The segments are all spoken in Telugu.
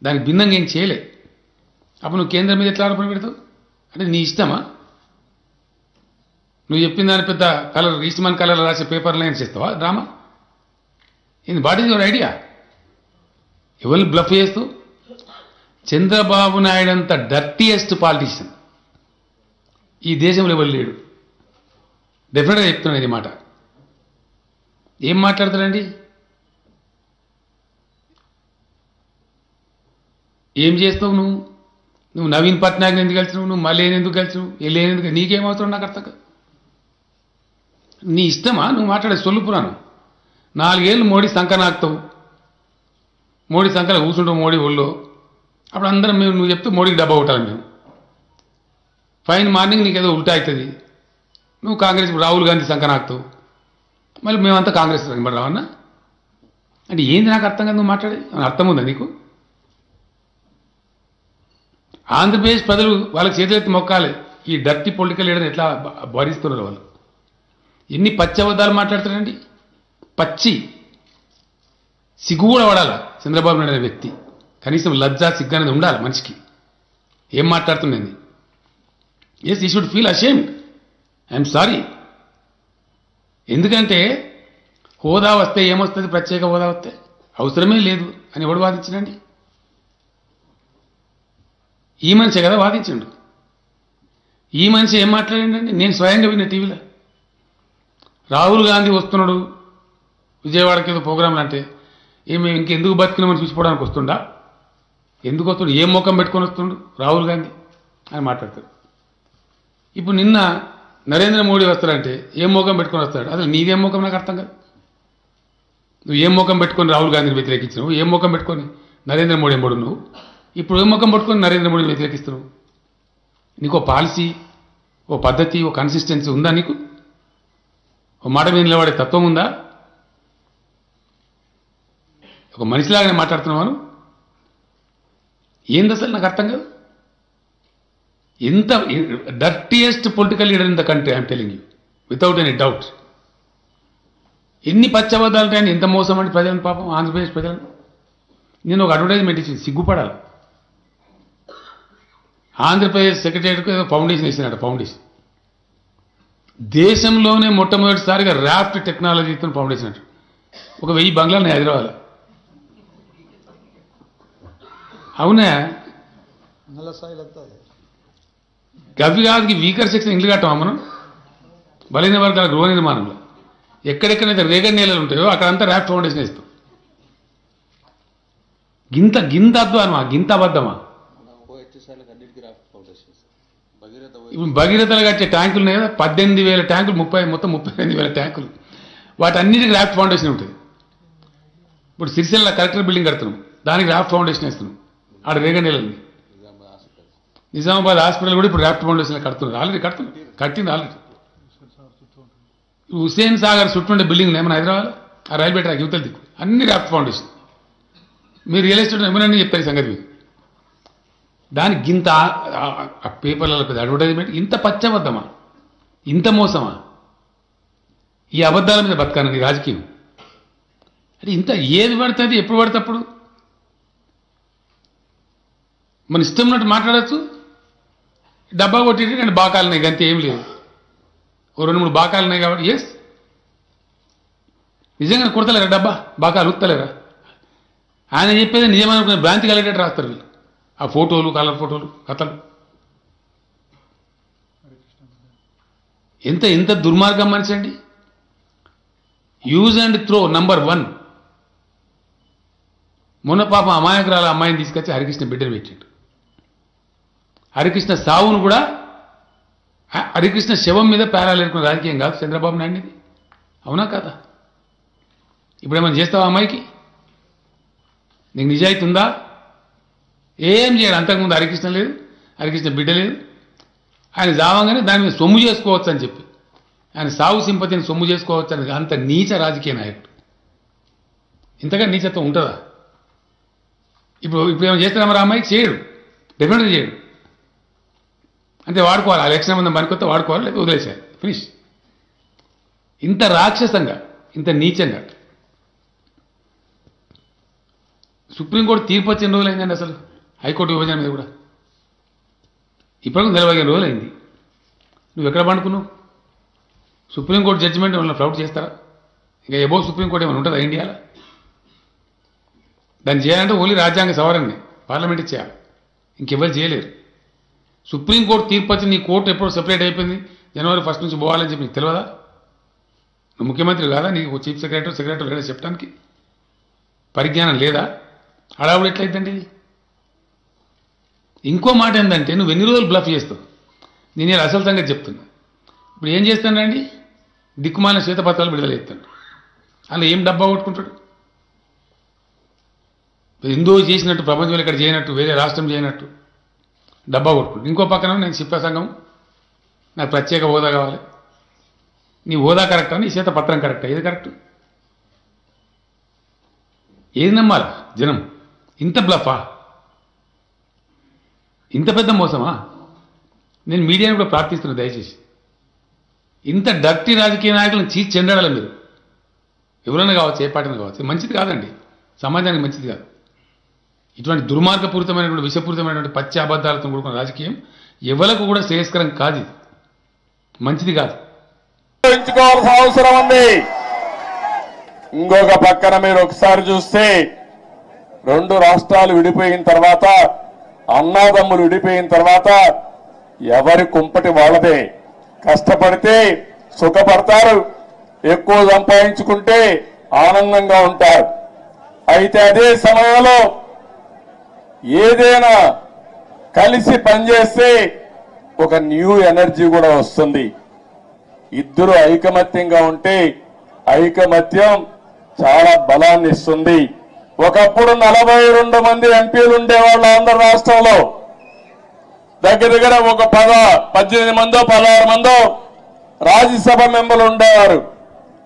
దానికి భిన్నంగా ఏం చేయలే. అప్పుడు నువ్వు కేంద్రం మీద ఎట్లా ఆరోపణ పెడతావు? అంటే నీ ఇష్టమా? నువ్వు చెప్పిన దాని పెద్ద కలర్ ఈస్ట్మన్ కలర్ రాసే పేపర్ లైన్స్ ఇస్తావా డ్రామా? ఇది వాట్ ఈజ్ యువర్ ఐడియా? ఎవరిని బ్లఫ్ చేస్తూ? చంద్రబాబు నాయుడు అంత డర్టీయెస్ట్ పాలిటిషియన్ ఈ దేశంలో ఎవరు లేడు. డెఫినెట్గా చెప్తున్నాను ఇది మాట. ఏం మాట్లాడతాడండి? ఏం చేస్తావు నువ్వు? నువ్వు నవీన్ పట్నాయక్ ఎందుకు కలిసినావు? నువ్వు మళ్ళీ ఎందుకు కలిసినావు? ఎందుకు? నీకేం అవసరం నాకు అర్థం కాదు. నీ ఇష్టమా నువ్వు మాట్లాడే సొల్లు పురాణం? 4 ఏళ్ళు మోడీ సంఖ నాకుతావు, మోడీ సంఖలో కూర్చుంటావు మోడీ ఒళ్ళో. అప్పుడు అందరం మేము నువ్వు చెప్తే మోడీకి డబ్బా కొట్టాలి మేము. ఫైన్ మార్నింగ్ నీకు ఏదో ఉల్టా అవుతుంది, నువ్వు కాంగ్రెస్ రాహుల్ గాంధీ సంఖ నాకుతావు, మళ్ళీ మేమంతా కాంగ్రెస్ మరి రావన్నా అంటే ఏంది నాకు అర్థం కాదు. నువ్వు మాట్లాడేది అర్థం ఉందా నీకు? ఆంధ్రప్రదేశ్ ప్రజలు వాళ్ళకి చేతులెత్తి మొక్కాలి. ఈ డర్టీ పొలిటికల్ లీడర్ ఎట్లా భరిస్తున్నారు వాళ్ళు. ఎన్ని పచ్చి అబద్ధాలు మాట్లాడతారండి. పచ్చి సిగ్గు కూడా పడాలా చంద్రబాబు నాయుడు అనే వ్యక్తి. కనీసం లజ్జా సిగ్గు అనేది ఉండాలి మనిషికి. ఏం మాట్లాడుతుండేది? ఎస్, ఈ should feel ashamed. I'm sorry. ఎందుకంటే హోదా వస్తే ఏమొస్తుంది? ప్రత్యేక హోదా వస్తే అవసరమే లేదు అని ఎవడు వాదించినండి? ఈ మనిషే కదా వాదించండు. ఈ మనిషి ఏం మాట్లాడిండండి? నేను స్వయంగా విన్న టీవీలో రాహుల్ గాంధీ వస్తున్నాడు విజయవాడకి ఏదో ప్రోగ్రాంలు అంటే ఏమి ఇంకెందుకు బతికినామని చూసిపోవడానికి వస్తుండా? ఎందుకు వస్తుండు? ఏం ముఖం పెట్టుకొని వస్తుండు రాహుల్ గాంధీ అని మాట్లాడతాడు. ఇప్పుడు నిన్న నరేంద్ర మోడీ వస్తాడంటే ఏం ముఖం పెట్టుకొని వస్తాడు? అసలు నీదేం ముఖం నాకు అర్థం కాదు. నువ్వు ఏం ముఖం పెట్టుకొని రాహుల్ గాంధీని వ్యతిరేకించినావు? ఏం ముఖం పెట్టుకొని నరేంద్ర మోడీ ఎంబడు నువ్వు? ఇప్పుడు ఏం ముఖం పట్టుకొని నరేంద్ర మోడీని వ్యతిరేకిస్తున్నావు? నీకు ఓ పాలసీ, ఓ పద్ధతి, ఓ కన్సిస్టెన్సీ ఉందా నీకు? ఓ మాట మీద నిలబడే తత్వం ఉందా? ఒక మనిషిలాగానే మాట్లాడుతున్నాను. ఏంది అసలు నాకు అర్థం కాదు. ఎంత dirtiest political leader in the country I'm telling you without any doubt. ఎన్ని పచ్చబద్దాలు ఉంటాయని ఎంత మోసం అండి ప్రజలను, పాపం ఆంధ్రప్రదేశ్ ప్రజలను. నేను ఒక అడ్వర్టైజ్మెంట్ ఇచ్చింది, సిగ్గుపడాలి. ఆంధ్రప్రదేశ్ సెక్రటరీకి ఏదో ఫౌండేషన్ వేసినట్టు. ఫౌండేషన్ దేశంలోనే మొట్టమొదటిసారిగా ర్యాఫ్ట్ టెక్నాలజీతో ఫౌండేషన్ అంటారు. ఒక 1000 బంగ్లాలు హైదరాబాద్. అవునా? గవి కాదుకి వీకర్ సెక్షన్ ఇల్లు కట్టామా మనం? బలైన వర్గాల గృహ నిర్మాణంలో ఎక్కడెక్కడైతే రేగడి నేలలు ఉంటాయో అక్కడంతా ర్యాఫ్ట్ ఫౌండేషన్ వేస్తాం. గింత అద్వానమా? గింత అబద్ధమా? ఇప్పుడు భగీరథలు కట్టే ట్యాంకులు ఉన్నాయి కదా, 18,000 ట్యాంకులు, మొత్తం 38,000 ట్యాంకులు. వాటన్నిటికి ర్యాఫ్ట్ ఫౌండేషన్ ఉంటుంది. ఇప్పుడు సిరిసిల్ల కలెక్టర్ బిల్డింగ్ కడుతున్నాం, దానికి ర్యాఫ్ట్ ఫౌండేషన్ వేస్తున్నాం. ఆడ రేగడి నేలని. నిజామాబాద్ హాస్పిటల్ కూడా ఇప్పుడు ర్యాఫ్ట్ ఫౌండేషన్ కడుతున్నారు. ఆల్రెడీ కట్టింది ఆల్రెడీ. హుస్సేన్ సాగర్ చుట్టూ బిల్డింగ్లు ఏమైనా హైదరాబాద్ ఆ రైల్వే ట్రాక్ యువతల దిక్కు అన్ని ర్యాఫ్ట్ ఫౌండేషన్. మీరు రియల్ ఎస్టేట్ ఏమైనా చెప్పారు సంగతి మీకు. దానికి గింత పేపర్లలో పెద్ద అడ్వర్టైజ్మెంట్. ఇంత పచ్చబద్ధమా? ఇంత మోసమా? ఈ అబద్ధాల మీద బతకాను ఈ రాజకీయం అంటే ఇంత ఏది పడుతుంది ఎప్పుడు పడితే అప్పుడు మన ఇష్టం ఉన్నట్టు మాట్లాడచ్చు. డబ్బా కొట్టి నేను బాకాలు ఉన్నాయి, గంతే ఏం లేదు. ఓ 2-3 బాకాలు ఉన్నాయి కాబట్టి ఎస్, నిజంగా కొడతలేరా డబ్బా? బాకాలు ఉత్తలేరా? ఆయన చెప్పేది నిజమనుకునే భ్రాంతి కలిగేటట్టు రాస్తారు వీళ్ళు. ఆ ఫోటోలు, కలర్ ఫోటోలు, కథలు. ఎంత దుర్మార్గం మనిషి అండి. Use and throw number 1. మొన్న పాపం అమాయకురాల అమ్మాయిని తీసుకొచ్చి హరికృష్ణ బిడ్డను పెట్టిండు. హరికృష్ణ సావును కూడా హరికృష్ణ శవం మీద పేరాలేరుకున్న రాజకీయం కాదు చంద్రబాబు నాయుడిది. అవునా కదా? ఇప్పుడు ఏమైనా చేస్తావా అమ్మాయికి? నీకు నిజాయితీ ఉందా? ఏం చేయడు. అంతకుముందు హరికృష్ణ లేదు, హరికృష్ణ బిడ్డ లేదు. ఆయన జావంగానే దాని మీద సొమ్ము చేసుకోవచ్చు అని చెప్పి ఆయన సావు సింపతిని సొమ్ము చేసుకోవచ్చు అని అంత నీచ రాజకీయ నాయకుడు. ఇంతగా నీచత్వం ఉంటుందా? ఇప్పుడు ఏమైనా చేస్తారా మరి అమ్మాయికి? చేయడు, డెఫినెట్గా చేయడు. అంటే వాడుకోవాలి, ఆ ఎలక్షన్ మంది పనికొస్తే వాడుకోవాలి, లేదా వదిలేసారు, ఫినిష్. ఇంత రాక్షసంగా, ఇంత నీచంగా. సుప్రీంకోర్టు తీర్పు వచ్చి ఎన్ని రోజులైందండి అసలు హైకోర్టు విభజన మీద కూడా ఇప్పటికి 45 రోజులైంది. నువ్వు ఎక్కడ పండుకున్నావు? సుప్రీంకోర్టు జడ్జిమెంట్ ఏమన్నా ఫ్లౌట్ చేస్తారా? ఇంకా ఎబో సుప్రీంకోర్టు ఏమైనా ఉంటుందా ఇండియాలో? దాన్ని చేయాలంటే ఓన్లీ రాజ్యాంగ సవరణని పార్లమెంట్ చేయాలి, ఇంకెవరు చేయలేరు. సుప్రీంకోర్టు తీర్పు వచ్చి నీ కోర్టు ఎప్పుడు సెపరేట్ అయిపోయింది, జనవరి 1 నుంచి పోవాలని చెప్పి నీకు తెలియదా? నువ్వు ముఖ్యమంత్రి కాదా? నీకు చీఫ్ సెక్రటరీ లేదా చెప్పడానికి పరిజ్ఞానం లేదా? హడావుడు ఎట్లయిద్దండి ఇది? ఇంకో మాట ఏంటంటే నువ్వు ఎన్ని రోజులు బ్లఫ్ చేస్తావు? నేను ఇలా అసలు సంగతి చెప్తున్నా. ఇప్పుడు ఏం చేస్తానండి, దిక్కుమాలిన శ్వేతపత్రాలు విడుదల చేస్తాడు. అలా ఏం డబ్బా కొట్టుకుంటాడు? ఎందో చేసినట్టు, ప్రపంచంలో ఇక్కడ చేయనట్టు, వేరే రాష్ట్రం చేయనట్టు డబ్బా కొట్టుకుంటాడు. ఇంకో పక్కన నేను శిల్ప సంఘం, నాకు ప్రత్యేక హోదా కావాలి. నీ హోదా కరెక్టా, నీ శ్వేతపత్రం కరెక్టా? ఏది కరెక్ట్? ఏది నమ్మాలా జనం? ఇంత బ్లఫా, ఇంత పెద్ద మోసమా? నేను మీడియాని కూడా ప్రార్థిస్తున్నా, దయచేసి ఇంత డర్టీ రాజకీయ నాయకులను చీచి చెండాలి మీరు. ఎవరైనా కావచ్చు, ఏ పార్టీని కావచ్చు, మంచిది కాదండి, సమాజానికి మంచిది కాదు. ఇటువంటి దుర్మార్గపూరితమైనటువంటి, విషపూరితమైనటువంటి పచ్చి అబద్ధాలతో కూడుకున్న రాజకీయం ఎవరికి కూడా శ్రేయస్కరం కాదు, ఇది మంచిది కాదు. అవసరం ఉంది. ఇంకొక పక్కన మీరు ఒకసారి చూస్తే 2 రాష్ట్రాలు విడిపోయిన తర్వాత, అన్నాదమ్ములు విడిపోయిన తర్వాత ఎవరి కుంపటి వాళ్ళదే. కష్టపడితే సుఖపడతారు, ఎక్కువ సంపాదించుకుంటే ఆనందంగా ఉంటారు. అయితే అదే సమయంలో ఏదైనా కలిసి పనిచేస్తే ఒక న్యూ ఎనర్జీ కూడా వస్తుంది. ఇద్దరు ఐకమత్యంగా ఉంటే ఐకమత్యం చాలా బలాన్ని ఇస్తుంది. ఒకప్పుడు 42 మంది ఎంపీలు ఉండేవాళ్ళు ఆంధ్ర రాష్ట్రంలో. దగ్గర ఒక 18 మందో 16 మందో రాజ్యసభ మెంబర్లు ఉండేవారు.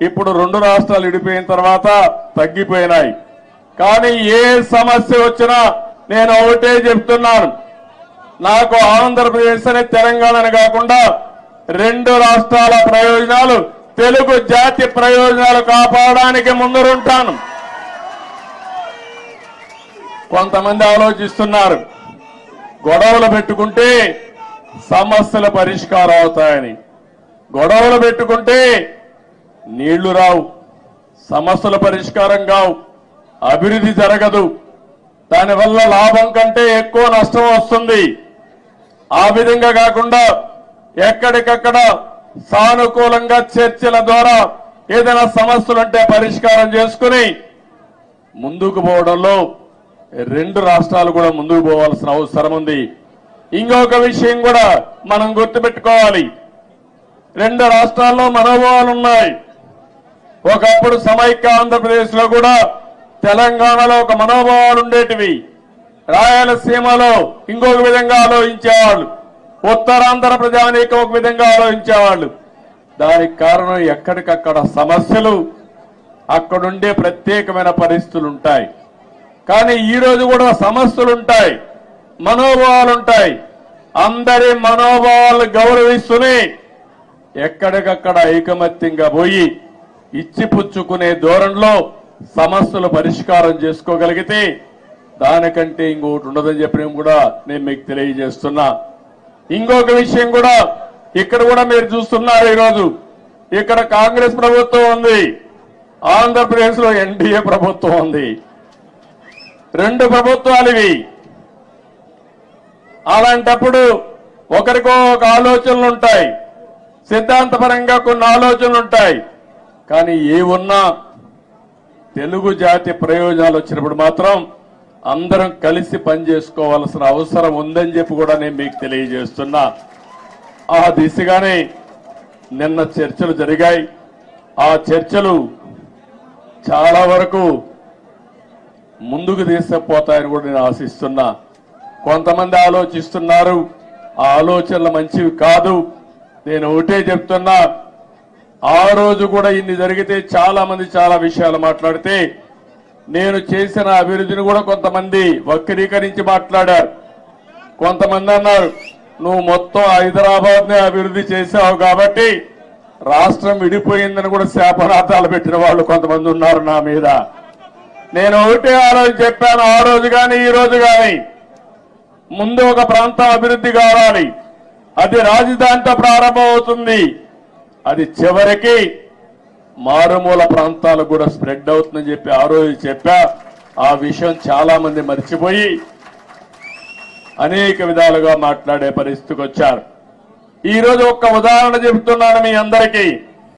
ఇప్పుడు 2 రాష్ట్రాలు విడిపోయిన తర్వాత తగ్గిపోయినాయి. కానీ ఏ సమస్య వచ్చినా నేను ఒకటే చెప్తున్నాను, నాకు ఆంధ్రప్రదేశ్ అనే తెలంగాణని కాకుండా 2 రాష్ట్రాల ప్రయోజనాలు, తెలుగు జాతి ప్రయోజనాలు కాపాడడానికి ముందరుంటాను. కొంతమంది ఆలోచిస్తున్నారు గొడవలు పెట్టుకుంటే సమస్యలు పరిష్కారం అవుతాయని. గొడవలు పెట్టుకుంటే నీళ్లు రావు, సమస్యల పరిష్కారం కావు, అభివృద్ధి జరగదు. దానివల్ల లాభం కంటే ఎక్కువ నష్టం వస్తుంది. ఆ విధంగా కాకుండా ఎక్కడికక్కడ సానుకూలంగా చర్చల ద్వారా ఏదైనా సమస్యలుంటే పరిష్కారం చేసుకుని ముందుకు పోవడంలో 2 రాష్ట్రాలు కూడా ముందుకు పోవాల్సిన అవసరం ఉంది. ఇంకొక విషయం కూడా మనం గుర్తుపెట్టుకోవాలి, 2 రాష్ట్రాల్లో మనోభావాలు ఉన్నాయి. ఒకప్పుడు సమైక్య ఆంధ్రప్రదేశ్ లో కూడా తెలంగాణలో ఒక మనోభావాలు ఉండేటివి, రాయలసీమలో ఇంకొక విధంగా ఆలోచించేవాళ్ళు, ఉత్తరాంధ్ర ప్రజానీకం ఒక విధంగా ఆలోచించేవాళ్ళు. దానికి కారణం ఎక్కడికక్కడ సమస్యలు, అక్కడుండే ప్రత్యేకమైన పరిస్థితులు ఉంటాయి. కానీ ఈ రోజు కూడా సమస్యలుంటాయి, మనోభావాలుంటాయి. అందరి మనోభావాలను గౌరవిస్తూనే ఎక్కడికక్కడ ఐకమత్యంగా పోయి ఇచ్చిపుచ్చుకునే ధోరణిలో సమస్యలు పరిష్కారం చేసుకోగలిగితే దానికంటే ఇంకొకటి ఉండదని చెప్పడం కూడా నేను మీకు తెలియజేస్తున్నా. ఇంకొక విషయం కూడా ఇక్కడ కూడా మీరు చూస్తున్నారు, ఈరోజు ఇక్కడ కాంగ్రెస్ ప్రభుత్వం ఉంది, ఆంధ్రప్రదేశ్ లో ఎన్డీఏ ప్రభుత్వం ఉంది. 2 ప్రభుత్వాలు ఇవి. అలాంటప్పుడు ఒకరికో ఒక ఆలోచనలు ఉంటాయి, సిద్ధాంతపరంగా కొన్ని ఆలోచనలు ఉంటాయి. కానీ ఏ ఉన్నా తెలుగు జాతి ప్రయోజనాలు వచ్చినప్పుడు మాత్రం అందరం కలిసి పనిచేసుకోవాల్సిన అవసరం ఉందని చెప్పి కూడా నేను మీకు తెలియజేస్తున్నా. ఆ దిశగానే నిన్న చర్చలు జరిగాయి. ఆ చర్చలు చాలా వరకు ముందుకు తీసుకుపోతాయని కూడా నేను ఆశిస్తున్నా. కొంతమంది ఆలోచిస్తున్నారు, ఆ ఆలోచనలు మంచివి కాదు. నేను ఒకటే చెప్తున్నా, ఆ రోజు కూడా ఇన్ని జరిగితే చాలా మంది చాలా విషయాలు మాట్లాడితే నేను చేసిన అభివృద్ధిని కూడా కొంతమంది వక్రీకరించి మాట్లాడారు. కొంతమంది అన్నారు, నువ్వు మొత్తం హైదరాబాద్ నే అభివృద్ధి చేశావు కాబట్టి రాష్ట్రం విడిపోయిందని కూడా శాపనార్థాలు పెట్టిన వాళ్ళు కొంతమంది ఉన్నారు నా మీద. నేను ఒకటే ఆ రోజు చెప్పాను, ఆ రోజు కానీ ఈ రోజు కానీ, ముందు ఒక ప్రాంతం అభివృద్ధి కావాలి, అది రాజధానితో ప్రారంభమవుతుంది, అది చివరికి మారుమూల ప్రాంతాలకు కూడా స్ప్రెడ్ అవుతుందని చెప్పి ఆ రోజు చెప్పా. ఆ విషయం చాలా మంది మర్చిపోయి అనేక విధాలుగా మాట్లాడే పరిస్థితికి వచ్చారు. ఈ రోజు ఒక్క ఉదాహరణ చెబుతున్నాను మీ అందరికీ.